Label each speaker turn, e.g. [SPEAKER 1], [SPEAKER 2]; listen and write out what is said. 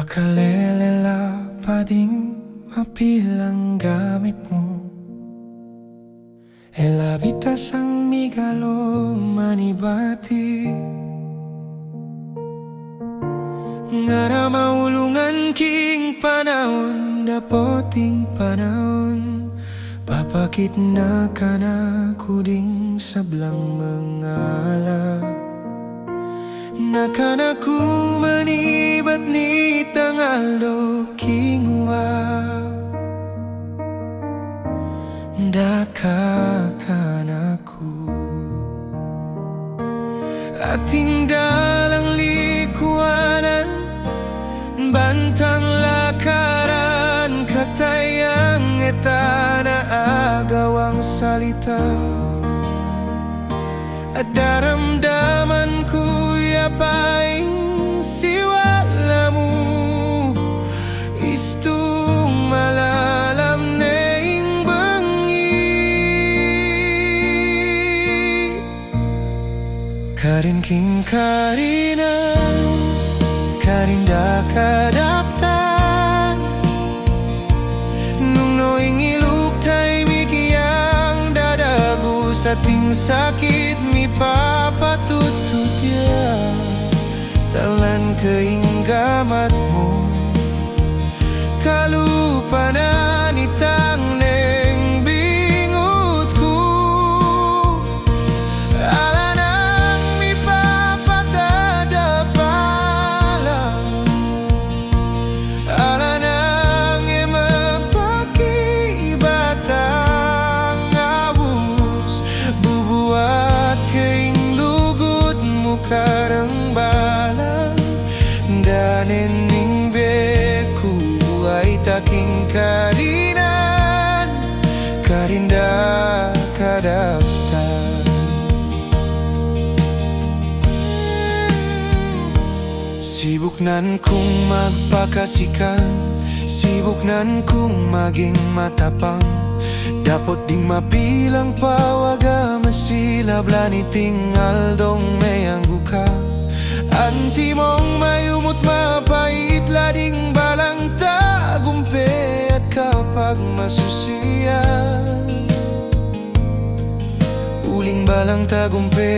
[SPEAKER 1] Makalelela pa ding mapilang gamit mo. Elabitas ang migalo manibati. Ngara maulungan king panahon, dapoting panahon. Papakit na ka na kuding sablang mangala. Nakanaku manibat ni tangalo kingwa. Dakakanaku ating dalang likuanan, bantang lakaran, katayang etana agawang salita. At daramdaman ko yapaing siwala mo, istung malalam neing bangi. Karin king karina, karinda kadaptan, nung noing ilugtay mikiyang dadagu sa ting sakit mi papatututya. Talan kaing gamat mo, kalupanan itang neng bingot ko. Ala nang mi papatadapala, ala nang imapakibatang awus, bubuat kaing lugot mo karang bala. Danin ning beku ay taking karinan, karinda kadaptan. Sibuk nan kong magpakasikan, sibuk nan kong maging matapang. Dapat ding mapilang pawaga masilab laniting aldong mayanggu ka. Anti mong mayumot mapait lading balang tagumpe. At kapag masusiya, uling balang tagumpe.